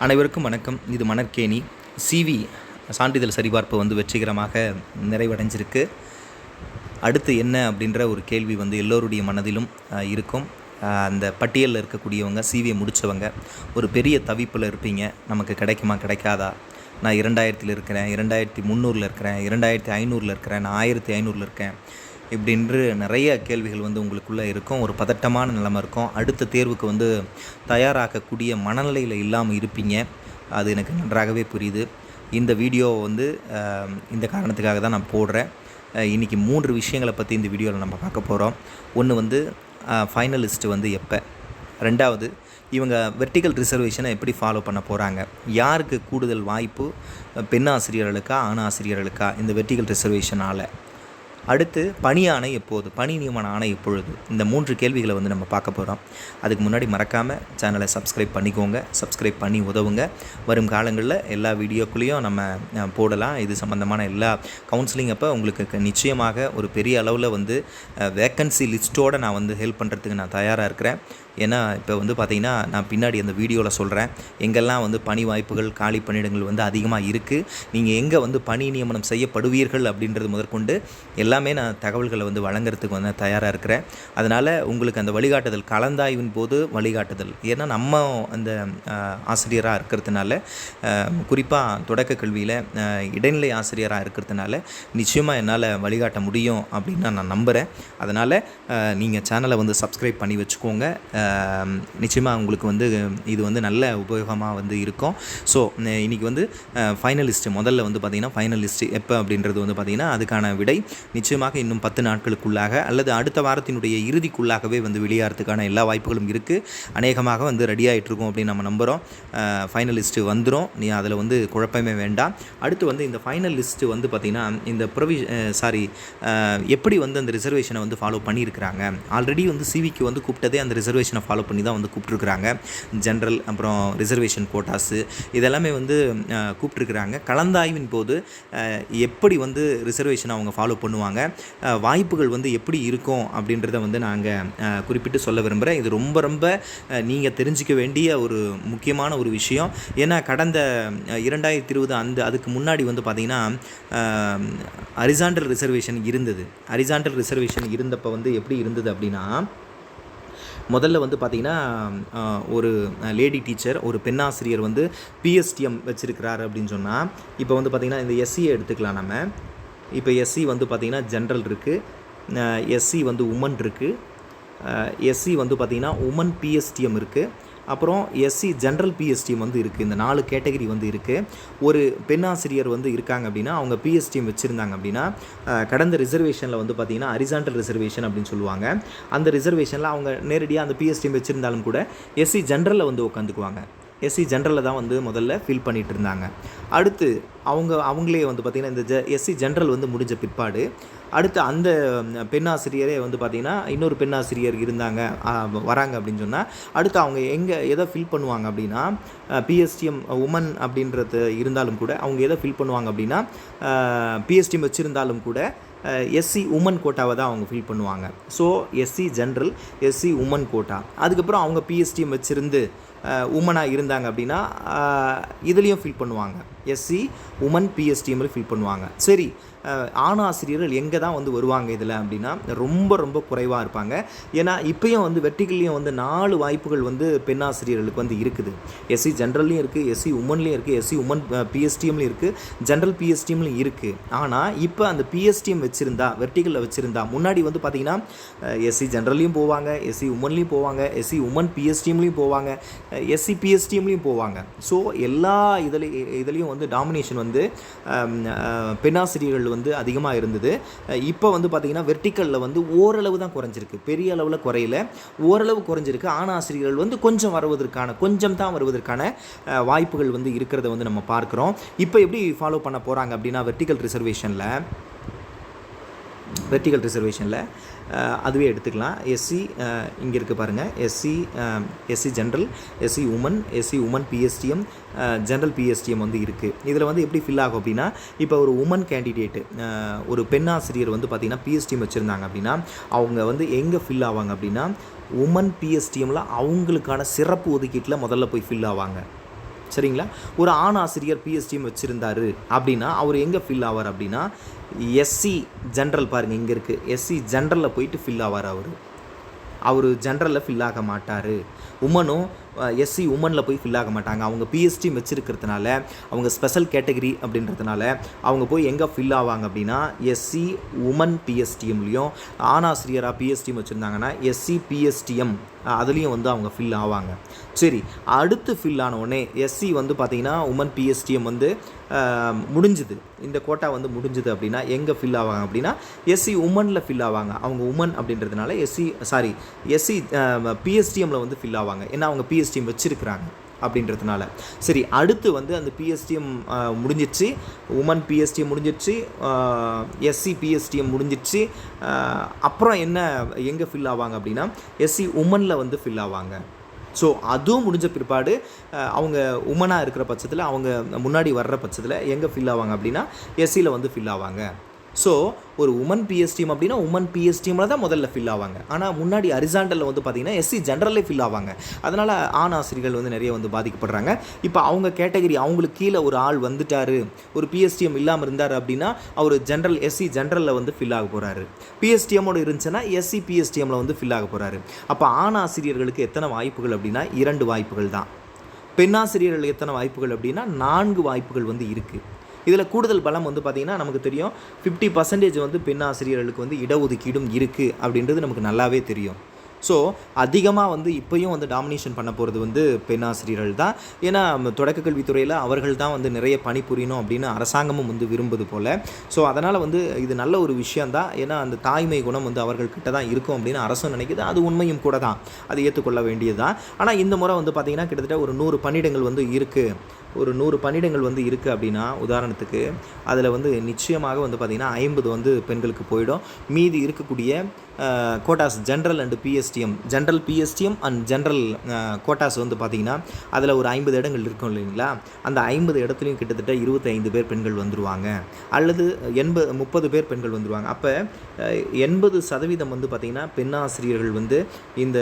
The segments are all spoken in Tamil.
அனைவருக்கும் வணக்கம். இது மணற்கேணி சிவி சான்றிதழ் சரிபார்ப்பு வெற்றிகரமாக நிறைவடைஞ்சிருக்கு. அடுத்து என்ன அப்படின்ற ஒரு கேள்வி எல்லோருடைய மனதிலும் இருக்கும். அந்த பட்டியலில் இருக்கக்கூடியவங்க சிவியை முடித்தவங்க ஒரு பெரிய தவிப்பில் இருப்பீங்க. நமக்கு கிடைக்குமா கிடைக்காதா, நான் 2000 இருக்கிறேன், 2300 இருக்கிறேன், 2500 இருக்கிறேன், நான் 1500 இருக்கேன், இப்படின்று நிறைய கேள்விகள் உங்களுக்குள்ளே இருக்கும். ஒரு பதட்டமான நிலைமை இருக்கும். அடுத்த தேர்வுக்கு தயாராகக்கூடிய மனநிலையில் இல்லாமல் இருப்பீங்க. அது எனக்கு நன்றாகவே புரியுது. இந்த வீடியோ இந்த காரணத்துக்காக தான் நான் போடுறேன். இன்றைக்கி 3 விஷயங்களை பற்றி இந்த வீடியோவில் நம்ம பார்க்க போகிறோம். ஒன்று ஃபைனலிஸ்ட்டு எப்போ, ரெண்டாவது இவங்க வெர்டிக்கல் ரிசர்வேஷனை எப்படி ஃபாலோ பண்ண போகிறாங்க, யாருக்கு கூடுதல் வாய்ப்பு, பெண் ஆசிரியர்களுக்கா ஆண் ஆசிரியர்களுக்கா இந்த வெர்டிக்கல் ரிசர்வேஷனால், அடுத்து பணி ஆணை எப்போது, பணி நியமன ஆணை எப்பொழுது, இந்த 3 கேள்விகளை நம்ம பார்க்க போகிறோம். அதுக்கு முன்னாடி மறக்காமல் சேனலை சப்ஸ்கிரைப் பண்ணிக்கோங்க. சப்ஸ்கிரைப் பண்ணி உதவுங்க. வரும் காலங்களில் எல்லா வீடியோக்குள்ளேயும் நம்ம போடலாம். இது சம்மந்தமான எல்லா கவுன்சிலிங் அப்போ உங்களுக்கு நிச்சயமாக ஒரு பெரிய அளவில் வேக்கன்சி லிஸ்ட்டோடு நான் ஹெல்ப் பண்ணுறதுக்கு நான் தயாராக இருக்கிறேன். ஏன்னா இப்போ பார்த்திங்கன்னா நான் பின்னாடி அந்த வீடியோவில் சொல்கிறேன் எங்கெல்லாம் பணி வாய்ப்புகள், காலி பணியிடங்கள் அதிகமாக இருக்குது, நீங்கள் எங்கே பணி நியமனம் செய்யப்படுவீர்கள் அப்படின்றது முதற்கொண்டு எல்லாமே நான் தகவல்களை வழங்குறதுக்கு தயாராக இருக்கிறேன். அதனால் உங்களுக்கு அந்த வழிகாட்டுதல், கலந்தாய்வின் போது வழிகாட்டுதல், ஏன்னா நம்ம அந்த ஆசிரியராக இருக்கிறதுனால, குறிப்பாக தொடக்க கல்வியில் இடைநிலை ஆசிரியராக இருக்கிறதுனால நிச்சயமாக என்னால் வழிகாட்ட முடியும் அப்படின்னு நான் நம்புகிறேன். அதனால் நீங்கள் சேனலை சப்ஸ்கிரைப் பண்ணி வச்சுக்கோங்க. நிச்சயமாக உங்களுக்கு இது நல்ல உபயோகமாக இருக்கும். ஸோ இன்றைக்கி ஃபைனலிஸ்ட்டு முதல்ல பார்த்திங்கன்னா ஃபைனலிஸ்ட்டு எப்போ அப்படின்றது பார்த்திங்கன்னா அதுக்கான விடை நிச்சயமாக இன்னும் 10 நாட்களுக்குள்ளாக அல்லது அடுத்த வாரத்தினுடைய இறுதிக்குள்ளாகவே வெளியாகிறதுக்கான எல்லா வாய்ப்புகளும் இருக்குது. அநேகமாக ரெடி ஆகிட்டுருக்கும் அப்படின்னு நம்ம நம்புகிறோம். ஃபைனலிஸ்ட்டு வந்துடும். நீ அதில் குழப்பமே வேண்டாம். அடுத்து இந்த ஃபைனல் லிஸ்ட்டு பார்த்திங்கன்னா இந்த எப்படி அந்த ரிசர்வேஷனை ஃபாலோ பண்ணியிருக்கிறாங்க. ஆல்ரெடி சிவிக்கு கூப்பிட்டதே அந்த ரிசர்வேஷனை ஃபாலோ பண்ணி தான் கூப்பிட்ருக்குறாங்க. ஜென்ரல் அப்புறம் ரிசர்வேஷன் கோட்டாஸு இதெல்லாமே கூப்பிட்ருக்குறாங்க. கலந்தாய்வின் போது எப்படி ரிசர்வேஷனை அவங்க ஃபாலோ பண்ணுவாங்க, வாய்ப்புகள் எப்படி இருக்கும் அப்படின்றத நாங்கள் குறிப்பிட்டு சொல்ல விரும்புகிறேன். இது ரொம்ப ரொம்ப நீங்கள் தெரிஞ்சிக்க வேண்டிய ஒரு முக்கியமான ஒரு விஷயம். ஏன்னா கடந்த 2020 அதுக்கு முன்னாடி பார்த்திங்கன்னா ஹரிசாண்டல் ரிசர்வேஷன் இருந்தது. ஹரிசாண்டல் ரிசர்வேஷன் இருந்தப்போ எப்படி இருந்தது அப்படின்னா, முதல்ல பார்த்திங்கன்னா ஒரு லேடி டீச்சர், ஒரு பெண்ணாசிரியர் பிஎஸ்டிஎம் வச்சுருக்கிறார் அப்படின்னு சொன்னால், இப்போ பார்த்திங்கன்னா இந்த எஸ்சியை எடுத்துக்கலாம் நம்ம. இப்போ எஸ்சி பார்த்திங்கன்னா ஜென்ரல் இருக்குது, எஸ்சி உமன் இருக்குது, எஸ்சி பார்த்திங்கன்னா உமன் பிஎஸ்டிஎம் இருக்குது, அப்புறம் எஸ்சி ஜென்ரல் பிஎஸ்டிஎம் இருக்குது. இந்த 4 கேட்டகரி இருக்குது. ஒரு பெண்ணாசிரியர் இருக்காங்க அப்படின்னா, அவங்க பிஎஸ்டிஎம் வச்சுருந்தாங்க அப்படின்னா, கடந்த ரிசர்வேஷனில் பார்த்திங்கன்னா ஹரிசாண்டல் ரிசர்வேஷன் அப்படின்னு சொல்லுவாங்க. அந்த ரிசர்வேஷனில் அவங்க நேரடியாக அந்த பிஎஸ்டிஎம் வச்சுருந்தாலும் கூட எஸ்சி ஜென்ரலில் உட்காந்துக்குவாங்க. எஸ்சி ஜென்ரலில் தான் முதல்ல ஃபில் பண்ணிகிட்டு இருந்தாங்க. அடுத்து அவங்களே பார்த்திங்கன்னா இந்த எஸ்சி ஜென்ரல் முடிஞ்ச பிற்பாடு அடுத்து அந்த பெண்ணாசிரியரே பார்த்திங்கன்னா இன்னொரு பெண்ணாசிரியர் இருந்தாங்க வராங்க அப்படின்னு சொன்னால், அடுத்து அவங்க எதை ஃபில் பண்ணுவாங்க அப்படின்னா, பிஎஸ்டிஎம் உமன் அப்படின்றது இருந்தாலும் கூட அவங்க எதை ஃபில் பண்ணுவாங்க அப்படின்னா, பிஎஸ்டிஎம் வச்சுருந்தாலும் கூட எஸ்சி உமன் கோட்டாவை தான் அவங்க ஃபில் பண்ணுவாங்க. So SC general, SC women quota. அதுக்கப்புறம் அவங்க பிஎஸ்டிஎம் வச்சுருந்து உமனாக இருந்தாங்க அப்படின்னா இதுலேயும் ஃபில் பண்ணுவாங்க. எஸ்சி உமன் பிஎஸ்டிஎம்மில் ஃபில் பண்ணுவாங்க. சரி, ஆண் ஆசிரியர்கள் எங்கே தான் வருவாங்க இதில் அப்படின்னா ரொம்ப ரொம்ப குறைவாக இருப்பாங்க. ஏன்னா இப்போயும் வெர்டிகல்லையும் 4 வாய்ப்புகள் பெண்ணாசிரியர்களுக்கு இருக்குது. எஸ்சி ஜென்ரல்லையும் இருக்குது, எஸ்சி உமன்லேயும் இருக்குது, எஸ்சி உமன் பிஎஸ்டிஎம்லையும் இருக்குது, ஜென்ரல் பிஎஸ்டிஎம்லையும் இருக்குது. ஆனால் இப்போ அந்த பிஎஸ்டிஎம் வச்சுருந்தா, வெர்டிகலில் வச்சுருந்தா, முன்னாடி பார்த்திங்கன்னா எஸ்சி ஜென்ரல்லையும் போவாங்க, எஸ்சி உமன்லேயும் போவாங்க, எஸ்சி உமன் பிஎஸ்டிஎம்லையும் போவாங்க, எஸ்சி பிஎஸ்டிஎம்லையும் போவாங்க. ஸோ எல்லா இதுலேயும் டாமினேஷன் பெண்ணாசிரியர்கள் அதிகமாக இருந்தது. இப்போ பார்த்திங்கன்னா வெர்டிக்கலில் ஓரளவு தான் குறைஞ்சிருக்கு, பெரிய அளவில் குறையில, ஓரளவு குறைஞ்சிருக்கு. ஆண் ஆசிரியர்கள் கொஞ்சம் வருவதற்கான வாய்ப்புகள் இருக்கிறத நம்ம பார்க்குறோம். இப்போ எப்படி ஃபாலோ பண்ண போகிறாங்க அப்படின்னா, வெர்டிக்கல் ரிசர்வேஷனில் அதுவே எடுத்துக்கலாம். எஸ்சி இங்கே இருக்குது பாருங்கள், SC general, SC women PSTM, general PSTM இருக்குது. இதில் எப்படி ஃபில் ஆகும் அப்படின்னா, இப்போ ஒரு உமன் கேண்டிடேட்டு, ஒரு பெண்ணாசிரியர் பார்த்திங்கன்னா பிஎஸ்டிஎம் வச்சுருந்தாங்க அப்படின்னா, அவங்க எங்கே ஃபில் ஆவாங்க அப்படின்னா, உமன் பிஎஸ்டிஎம்மில் அவங்களுக்கான சிறப்பு ஒதுக்கீட்டில் முதல்ல போய் ஃபில் ஆவாங்க. சரிங்களா? ஒரு ஆண் ஆசிரியர் பிஎஸ்டிஎம் வச்சுருந்தாரு அப்படின்னா அவர் எங்கே ஃபில் ஆவார் அப்படின்னா எஸ்சி ஜென்ரல் பாருங்கள் இங்கே இருக்குது, எஸ்சி ஜென்ரலில் போயிட்டு ஃபில் ஆவார். அவர் ஜென்ரலில் ஃபில் ஆக மாட்டார். உமனும் எஸ்சி உமனில் போய் ஃபில் ஆக மாட்டாங்க. அவங்க பிஎஸ்டிஎம் வச்சுருக்கிறதுனால, அவங்க ஸ்பெஷல் கேட்டகரி அப்படின்றதுனால அவங்க போய் எங்கே ஃபில் ஆவாங்க அப்படின்னா எஸ்சி உமன் பிஎஸ்டிஎம்லேயும், ஆணாசிரியராக பிஎஸ்டிஎம் வச்சுருந்தாங்கன்னா எஸ்சி பிஎஸ்டிஎம் அதுலேயும் வந்து அவங்க ஃபில் ஆவாங்க. சரி, அடுத்து ஃபில் ஆன உடனே எஸ்சி வந்து பார்த்திங்கன்னா உமன் பிஎஸ்டிஎம் வந்து முடிஞ்சுது, இந்த கோட்டா வந்து முடிஞ்சுது அப்படின்னா எங்கே ஃபில் ஆவாங்க அப்படின்னா எஸ்சி உமனில் ஃபில் ஆவாங்க. அவங்க உமன் அப்படின்றதுனால எஸ்சி பிஎஸ்டிஎம்மில் வந்து ஃபில் ஆவாங்க. ஏன்னா அவங்க பிஎஸ்டிஎம் வச்சுருக்கிறாங்க அப்படின்றதுனால. சரி, அடுத்து வந்து அந்த பிஎஸ்டிஎம் முடிஞ்சிடுச்சு, உமன் பிஎஸ்டிஎம் முடிஞ்சிடுச்சு, எஸ்சி பிஎஸ்டிஎம் முடிஞ்சிடுச்சு. அப்புறம் எங்கே ஃபில் ஆவாங்க அப்படின்னா எஸ்சி உமனில் வந்து ஃபில் ஆவாங்க. ஸோ அதுவும் முடிஞ்ச பிற்பாடு அவங்க உமனாக இருக்கிற பட்சத்தில், அவங்க முன்னாடி வர்ற பட்சத்தில் எங்கே ஃபில் ஆவாங்க அப்படின்னா எஸ்சியில் வந்து ஃபில் ஆவாங்க. ஸோ ஒரு உமன் பிஎஸ்டிஎம் அப்படின்னா உமன் பிஎஸ்டிஎம்மில் தான் முதல்ல ஃபில் ஆவாங்க. ஆனால் முன்னாடி ஹரிசாண்டலில் வந்து பார்த்திங்கன்னா எஸ்சி ஜென்ரலே ஃபில் ஆவாங்க. அதனால் ஆண் ஆசிரியர்கள் வந்து நிறைய வந்து பாதிக்கப்படுறாங்க. இப்போ அவங்க கேட்டகரி, அவங்களுக்கு கீழே ஒரு ஆள் வந்துட்டார், ஒரு பிஎஸ்டிஎம் இல்லாமல் இருந்தார் அப்படின்னா அவர் எஸ்சி ஜென்ரலில் வந்து ஃபில் ஆக போகிறாரு. பிஎஸ்டிஎம்மோடு இருந்துச்சுன்னா எஸ்சி பிஎஸ்டிஎம்மில் வந்து ஃபில் ஆக போகிறாரு. அப்போ ஆண் ஆசிரியர்களுக்கு எத்தனை வாய்ப்புகள் அப்படின்னா 2 வாய்ப்புகள் தான். பெண்ணாசிரியர்கள் எத்தனை வாய்ப்புகள் அப்படின்னா 4 வாய்ப்புகள் வந்து இருக்குது. இதில் கூடுதல் பலம் வந்து பார்த்திங்கன்னா நமக்கு தெரியும் 50% வந்து பெண் ஆசிரியர்களுக்கு வந்து இடஒதுக்கீடும் இருக்குது அப்படின்றது நமக்கு நல்லாவே தெரியும். ஸோ அதிகமாக வந்து இப்போயும் வந்து டாமினேஷன் பண்ண போகிறது வந்து பெண் ஆசிரியர்கள் தான். ஏன்னா தொடக்க கல்வித்துறையில் அவர்கள் தான் வந்து நிறைய பணிபுரியணும் அப்படின்னு அரசாங்கமும் வந்து விரும்புது போல். ஸோ அதனால் வந்து இது நல்ல ஒரு விஷயந்தான். ஏன்னா அந்த தாய்மை குணம் வந்து அவர்கள்கிட்ட தான் இருக்கும் அப்படின்னு அரசும் நினைக்குது. அது உண்மையும் கூட தான், அது ஏற்றுக்கொள்ள வேண்டியது தான். ஆனால் இந்த முறை வந்து பார்த்திங்கன்னா கிட்டத்தட்ட ஒரு 100 பணியிடங்கள் வந்து இருக்குது. ஒரு 100 பணியிடங்கள் வந்து இருக்குது அப்படின்னா உதாரணத்துக்கு அதில் வந்து நிச்சயமாக வந்து பார்த்திங்கன்னா 50 வந்து பெண்களுக்கு போயிடும். மீதி இருக்கக்கூடிய quotas general and PSTM, general PSTM and general quotas வந்து பார்த்திங்கன்னா அதில் ஒரு 50 இடங்கள் இருக்கும் இல்லைங்களா? அந்த 50 இடத்துலையும் கிட்டத்தட்ட 25 பேர் பெண்கள் வந்துடுவாங்க, அல்லது 30 பேர் பெண்கள் வந்துடுவாங்க. அப்போ 80% வந்து பார்த்திங்கன்னா பெண்ணாசிரியர்கள் வந்து இந்த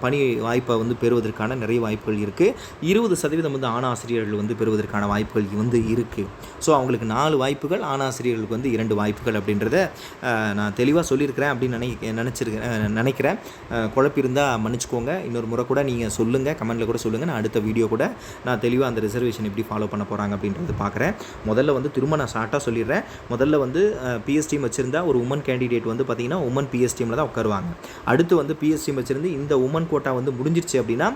பணி வாய்ப்பை வந்து பெறுவதற்கான நிறைய வாய்ப்புகள் இருக்குது. 20% வந்து ஆணாசிரியர்கள் வந்து பெறுவதற்கான வாய்ப்புகள் வந்து இருக்குது. ஸோ அவங்களுக்கு 4 வாய்ப்புகள், ஆணாசிரியர்களுக்கு வந்து 2 வாய்ப்புகள் அப்படின்றத நான் தெளிவாக சொல்லியிருக்கிறேன் அப்படின்னு நினைக்கிறேன். குழப்பிருந்தால் மன்னிச்சுக்கோங்க. இன்னொரு முறை கூட நீங்கள் சொல்லுங்கள், கமெண்ட்டில் கூட சொல்லுங்கள். நான் அடுத்த வீடியோ கூட நான் தெளிவாக அந்த ரிசர்வேஷன் எப்படி ஃபாலோ பண்ண போகிறாங்க அப்படின்றது பார்க்குறேன். முதல்ல வந்து திரும்ப நான் ஷார்ட்டாக சொல்லிடுறேன். முதல்ல வந்து பிஎஸ்டிஎம் வச்சுருந்தா ஒரு உமன் கேண்டிடேட் வந்து பார்த்திங்கன்னா உமன் பிஎஸ்டிஎம்மில் தான் உட்காருவாங்க. அடுத்து வந்து பிஎஸ்டிஎம் வச்சுருந்து இந்த உமன் கோட்டா வந்து முடிஞ்சிருச்சு அப்படின்னா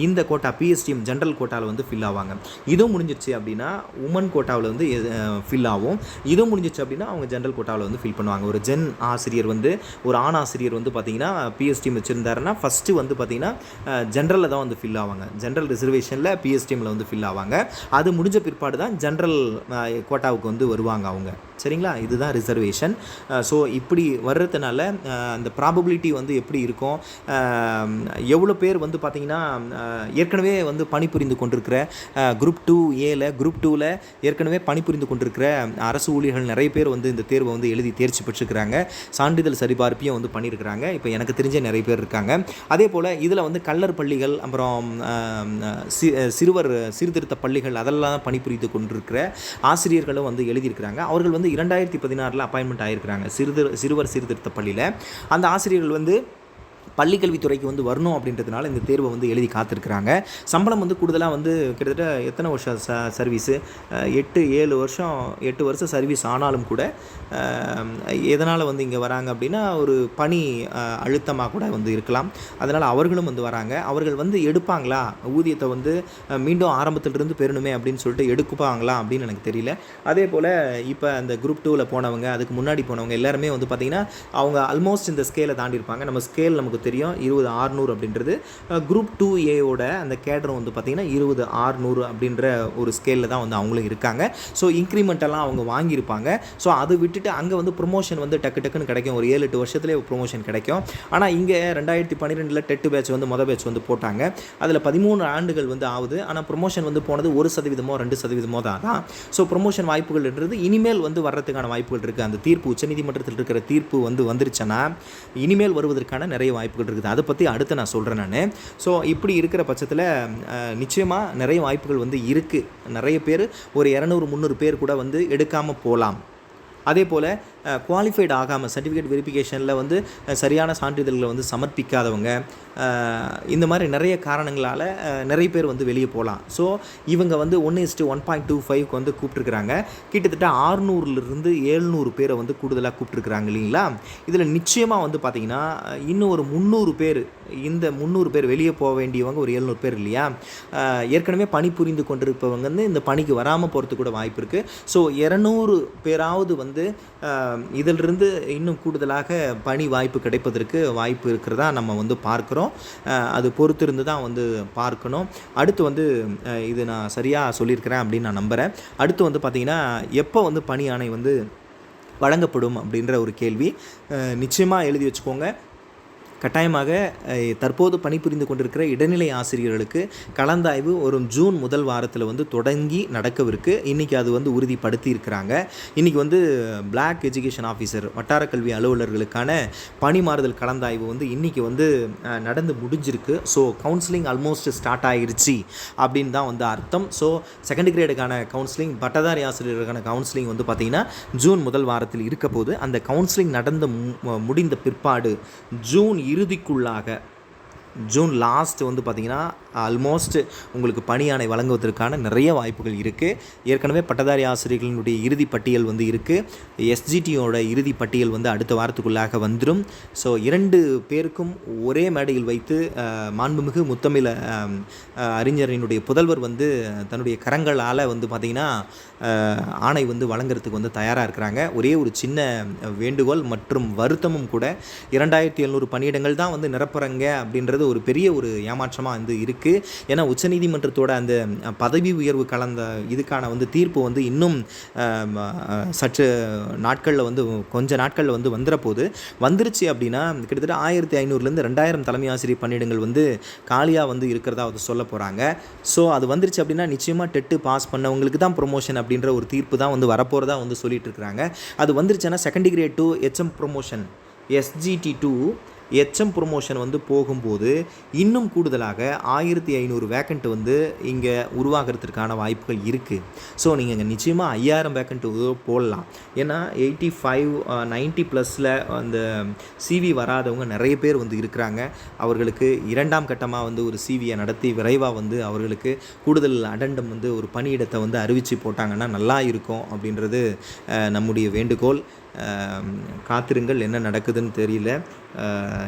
இந்த கோட்டா பிஎஸ்டிஎம் ஜென்ரல் கோட்டாவில் வந்து ஃபில் ஆவாங்க. இதுவும் முடிஞ்சிருச்சு அப்படின்னா உமன் கோட்டாவில் வந்து ஃபில் ஆகும். இதுவும் முடிஞ்சிச்சு அப்படின்னா அவங்க ஜென்ரல் கோட்டாவில் வந்து ஃபில் பண்ணுவாங்க. ஒரு ஆசிரியர் வந்து ஒரு ஆண் ஆசிரியர் வந்து பார்த்திங்கன்னா பிஎஸ்டிஎம் வச்சுருந்தாருன்னா ஃபஸ்ட்டு வந்து பார்த்திங்கன்னா ஜென்ரலில் தான் வந்து ஃபில் ஆவாங்க. ஜென்ரல் ரிசர்வேஷனில் பிஎஸ்டிஎம்மில் வந்து ஃபில் ஆவாங்க. அது முடிஞ்ச பிற்பாடு தான் ஜென்ரல் கோட்டாவுக்கு வந்து வருவாங்க அவங்க. சரிங்களா? இதுதான் ரிசர்வேஷன். ஸோ இப்படி வர்றதுனால அந்த ப்ராபபிலிட்டி வந்து எப்படி இருக்கும், எவ்வளோ பேர் வந்து பார்த்திங்கன்னா ஏற்கனவே வந்து பணிபுரிந்து கொண்டிருக்கிற குரூப் 2A குரூப் 2ல் ஏற்கனவே பணிபுரிந்து கொண்டிருக்கிற அரசு ஊழியர்கள் நிறைய பேர் வந்து இந்த தேர்வை வந்து எழுதி தேர்ச்சி பெற்றுக்கிறாங்க. சான்றிதழ் சரிபார்ப்பையும் வந்து பண்ணியிருக்கிறாங்க. இப்போ எனக்கு தெரிஞ்ச நிறைய பேர் இருக்காங்க. அதே போல் இதில் வந்து கல்லர் பள்ளிகள், அப்புறம் சிறுவர் சீர்திருத்த பள்ளிகள் அதெல்லாம் பணிபுரிந்து கொண்டிருக்கிற ஆசிரியர்களும் வந்து எழுதியிருக்கிறாங்க. அவர்கள் வந்து 2016 அப்பாயின்மெண்ட் ஆகியிருக்கிறாங்க சிறுவர் சீர்திருத்த பள்ளியில். அந்த ஆசிரியர்கள் வந்து பள்ளிக்கல்வித்துறைக்கு வந்து வரணும் அப்படின்றதுனால இந்த தேர்வை வந்து எழுதி காத்திருக்கிறாங்க. சம்பளம் வந்து கூடுதலாக வந்து கிட்டத்தட்ட எத்தனை வருஷம் சர்வீஸு, 8 வருஷம் சர்வீஸ் ஆனாலும் கூட எதனால் வந்து இங்கே வராங்க அப்படின்னா ஒரு பணி அழுத்தமாக கூட வந்து இருக்கலாம். அதனால் அவர்களும் வந்து வராங்க. அவர்கள் வந்து எடுப்பாங்களா, ஊதியத்தை வந்து மீண்டும் ஆரம்பத்திலிருந்து பெறணுமே அப்படின்னு சொல்லிட்டு எடுப்பாங்களா அப்படின்னு எனக்கு தெரியல. அதே போல் இப்போ அந்த குரூப் 2ல் போனவங்க, அதுக்கு முன்னாடி போனவங்க எல்லாருமே வந்து பார்த்திங்கன்னா அவங்க ஆல்மோஸ்ட் இந்த ஸ்கேலை தாண்டி இருப்பாங்க. நம்ம ஸ்கேல் நமக்கு தெரியும் 20,600 அப்படின்றது. குரூப் 2A அந்த கேடரும் வந்து பார்த்திங்கன்னா 20,600 அப்படின்ற ஒரு ஸ்கேலில் தான் வந்து அவங்களும் இருக்காங்க. ஸோ இன்க்ரிமெண்டெல்லாம் அவங்க வாங்கியிருப்பாங்க. ஸோ அதை விட்டுட்டு அங்கே வந்து ப்ரொமோஷன் வந்து டக்குன்னு கிடைக்கும். ஒரு 7-8 வருஷத்துலேயே ப்ரொமோஷன் கிடைக்கும். ஆனால் இங்கே 2012 டெட் பேட்ச் வந்து பேட்ச் வந்து போட்டாங்க. அதில் 13 ஆண்டுகள் வந்து ஆகுது. ஆனால் ப்ரொமோஷன் வந்து போனது 1%, 2% தான். ஸோ ப்ரொமோஷன் வாய்ப்புகள்ன்றது இனிமேல் வந்து வர்றதுக்கான வாய்ப்புகள் இருக்குது. அந்த தீர்ப்பு உச்சநீதிமன்றத்தில் இருக்கிற தீர்ப்பு வந்து வந்துருச்சுன்னா இனிமேல் வருவதற்கான நிறைய வாய்ப்புகள் வாய்ப்புகள் இருக்குது. அதை பற்றி அடுத்து நான் சொல்கிறேன் நான். ஸோ இப்படி இருக்கிற பட்சத்தில் நிச்சயமாக நிறைய வாய்ப்புகள் வந்து இருக்குது. நிறைய பேர் ஒரு 200 300 பேர் கூட வந்து எடுக்காமல் போகலாம். அதே போல் குவாலிஃபைடு ஆகாமல் சர்டிஃபிகேட் வெரிஃபிகேஷனில் வந்து சரியான சான்றிதழ்களை வந்து சமர்ப்பிக்காதவங்க, இந்த மாதிரி நிறைய காரணங்களால் நிறைய பேர் வந்து வெளியே போகலாம். ஸோ இவங்க வந்து 1:1.25 வந்து கூப்பிட்ருக்குறாங்க. கிட்டத்தட்ட 600லேருந்து 700 பேரை வந்து கூடுதலாக கூப்பிட்ருக்குறாங்க இல்லைங்களா. இதில் நிச்சயமாக வந்து பார்த்திங்கன்னா இன்னும் ஒரு 300 பேர், இந்த 300 பேர் வெளியே போக வேண்டியவங்க ஒரு 700 பேர் இல்லையா. ஏற்கனவே பணி புரிந்து கொண்டிருப்பவங்க வந்து இந்த பணிக்கு வராமல் போகிறதுக்கு கூட வாய்ப்பு இருக்குது. ஸோ 200 பேராவது வந்து இதிலிருந்து இன்னும் கூடுதலாக பணி வாய்ப்பு கிடைப்பதற்கு வாய்ப்பு இருக்கிறதா நம்ம வந்து பார்க்குறோம். அது பொறுத்திருந்து தான் வந்து பார்க்கணும். அடுத்து வந்து இது நான் சரியாக சொல்லியிருக்கிறேன் அப்படின்னு நான் நம்புகிறேன். அடுத்து வந்து பார்த்திங்கன்னா எப்போ வந்து பணி ஆணை வந்து வழங்கப்படும் அப்படின்ற ஒரு கேள்வி நிச்சயமாக எழுதி வச்சுக்கோங்க. கட்டாயமாக தற்போது பணிபுரிந்து கொண்டிருக்கிற இடைநிலை ஆசிரியர்களுக்கு கலந்தாய்வு ஒரு ஜூன் முதல் வாரத்தில் வந்து தொடங்கி நடக்கவிருக்கு. இன்றைக்கி அது வந்து உறுதிப்படுத்தி இருக்கிறாங்க. இன்றைக்கி வந்து பிளாக் எஜுகேஷன் ஆஃபீஸர் வட்டார கல்வி அலுவலர்களுக்கான பணி மாறுதல் கலந்தாய்வு வந்து இன்றைக்கி வந்து நடந்து முடிஞ்சிருக்கு. ஸோ கவுன்சிலிங் ஆல்மோஸ்ட் ஸ்டார்ட் ஆகிருச்சு அப்படின்னு தான் வந்து அர்த்தம். ஸோ செகண்ட் கிரேடுக்கான கவுன்சிலிங், பட்டதாரி ஆசிரியர்களுக்கான கவுன்சிலிங் வந்து பார்த்திங்கன்னா ஜூன் முதல் வாரத்தில் இருக்க போது. அந்த கவுன்சிலிங் நடந்து முடிந்த பிற்பாடு ஜூன் இறுதிக்குள்ளாக, ஜூன் லாஸ்ட் வந்து பார்த்திங்கன்னா ஆல்மோஸ்ட் உங்களுக்கு பணி ஆணை வழங்குவதற்கான நிறைய வாய்ப்புகள் இருக்குது. ஏற்கனவே பட்டதாரி ஆசிரியர்களினுடைய இறுதி பட்டியல் வந்து இருக்குது. எஸ்ஜிடியோட இறுதி பட்டியல் வந்து அடுத்த வாரத்துக்குள்ளாக வந்துடும். ஸோ 2 பேருக்கும் ஒரே மேடையில் வைத்து மாண்புமிகு முத்தமிழ் அறிஞரினுடைய புதல்வர் வந்து தன்னுடைய கரங்களால் வந்து பார்த்திங்கன்னா ஆணை வந்து வழங்குறதுக்கு வந்து தயாராக இருக்கிறாங்க. ஒரே ஒரு சின்ன வேண்டுகோள் மற்றும் வருத்தமும் கூட, 2700 பணியிடங்கள் தான் வந்து நிரப்புறாங்க அப்படின்றது ஒரு பெரிய ஒரு ஏமாற்றமாக வந்து இருக்குது. ஏன்னா உச்சநீதிமன்றத்தோட அந்த பதவி உயர்வு கலந்த இதுக்கான வந்து தீர்ப்பு வந்து இன்னும் சற்று நாட்களில் வந்து கொஞ்ச நாட்களில் வந்து வந்துருச்சு அப்படின்னா கிட்டத்தட்ட 1500லேருந்து 2000 தலைமை ஆசிரியர் பணியிடங்கள் வந்து காலியாக வந்து இருக்கிறதா வந்து சொல்ல போகிறாங்க. ஸோ அது வந்துருச்சு அப்படின்னா நிச்சயமாக டெட்டு பாஸ் பண்ணவங்களுக்கு தான் ப்ரொமோஷன் அப்படின்ற ஒரு தீர்ப்பு தான் வந்து வரப்போகிறதா வந்து சொல்லிட்டு இருக்கிறாங்க. அது வந்துருச்சுன்னா second grade to HM promotion, SGT to HM promotion வந்து போகும்போது இன்னும் கூடுதலாக 1500 வேக்கண்ட் வந்து இங்கே உருவாகிறதுக்கான வாய்ப்புகள் இருக்குது. ஸோ நீங்கள் இங்கே நிச்சயமாக 5000 வேக்கண்ட் போடலாம். ஏன்னா 85-90+ அந்த சிவி வராதவங்க நிறைய பேர் வந்து இருக்கிறாங்க. அவர்களுக்கு 2ஆம் கட்டமாக வந்து ஒரு சிவியை நடத்தி விரைவாக வந்து அவர்களுக்கு கூடுதல் அடண்டம் வந்து ஒரு பணியிடத்தை வந்து அறிவித்து போட்டாங்கன்னா நல்லா இருக்கும் அப்படின்றது நம்முடைய வேண்டுகோள். காத்திருங்கள், என்ன நடக்குதுன்னு தெரியல.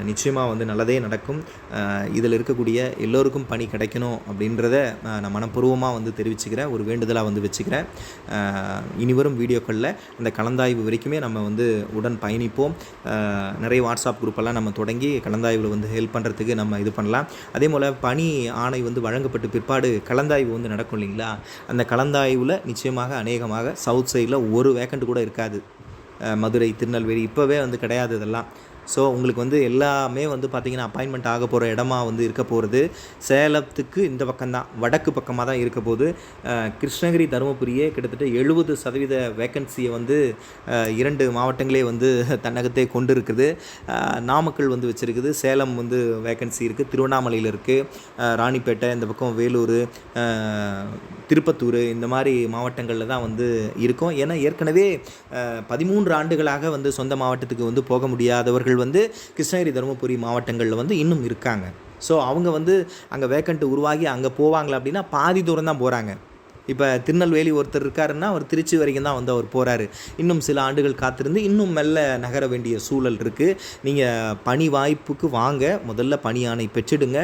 நிச்சயமாக வந்து நல்லதே நடக்கும். இதில் இருக்கக்கூடிய எல்லோருக்கும் பணி கிடைக்கணும் அப்படின்றத நான் மனப்பூர்வமாக வந்து தெரிவிச்சுக்கிறேன், ஒரு வேண்டுதலாக வந்து வச்சுக்கிறேன். இனிவரும் வீடியோக்களில் அந்த கலந்தாய்வு வரைக்குமே நம்ம வந்து உடன் பயணிப்போம். நிறைய வாட்ஸ்அப் குரூப்பெல்லாம் நம்ம தொடங்கி கலந்தாய்வில் வந்து ஹெல்ப் பண்ணுறதுக்கு நம்ம இது பண்ணலாம். அதே போல் பணி ஆணை வந்து வழங்கப்பட்டு பிற்பாடு கலந்தாய்வு வந்து நடக்கும் இல்லைங்களா. அந்த கலந்தாய்வில் நிச்சயமாக அநேகமாக சவுத் சைடில் ஒரு வேக்கண்ட் கூட இருக்காது. மதுரை, திருநெல்வேலி இப்போவே வந்து கிடையாது இதெல்லாம். ஸோ உங்களுக்கு வந்து எல்லாமே வந்து பார்த்திங்கன்னா அப்பாயின்மெண்ட் ஆக போகிற இடமா வந்து இருக்க போகிறது சேலத்துக்கு இந்த பக்கம்தான், வடக்கு பக்கமாக தான் இருக்க போது. கிருஷ்ணகிரி, தருமபுரியே கிட்டத்தட்ட 70% வேக்கன்சியை வந்து 2 மாவட்டங்களே வந்து தன்னகத்தே கொண்டு இருக்குது. நாமக்கல் வந்து வச்சுருக்குது, சேலம் வந்து வேக்கன்சி இருக்குது, திருவண்ணாமலையில் இருக்குது, ராணிப்பேட்டை, இந்த பக்கம் வேலூர், திருப்பத்தூர், இந்த மாதிரி மாவட்டங்களில் தான் வந்து இருக்கும். ஏன்னா ஏற்கனவே 13 ஆண்டுகளாக வந்து சொந்த மாவட்டத்துக்கு வந்து போக முடியாதவர்கள் வந்து கிருஷ்ணகிரி, தருமபுரி மாவட்டங்களில் வந்து இன்னும் இருக்காங்க. ஸோ அவங்க வந்து அங்கே வேக்கண்ட் உருவாகி அங்கே போவாங்களா அப்படின்னா பாதி தூரம் தான் போகிறாங்க. இப்போ திருநெல்வேலி ஒருத்தர் இருக்காருன்னா அவர் திருச்சி வரைக்கும் தான் வந்து அவர் போகிறாரு. இன்னும் சில ஆண்டுகள் காத்திருந்து இன்னும் மெல்ல நகர வேண்டிய சூழல் இருக்குது. நீங்கள் பணி வாய்ப்புக்கு வாங்க, முதல்ல பணி ஆணை பெற்றுடுங்க.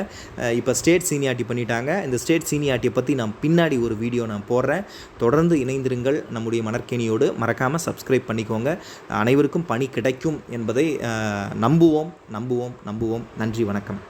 இப்போ ஸ்டேட் சீனியாரிட்டி பண்ணிட்டாங்க. இந்த ஸ்டேட் சீனியாரிட்டியை பற்றி நான் பின்னாடி ஒரு வீடியோ நான் போடுறேன். தொடர்ந்து இணைந்திருங்கள் நம்முடைய மணற்கேணியோடு. மறக்காமல் சப்ஸ்கிரைப் பண்ணிக்கோங்க. அனைவருக்கும் பணி கிடைக்கும் என்பதை நம்புவோம். நன்றி, வணக்கம்.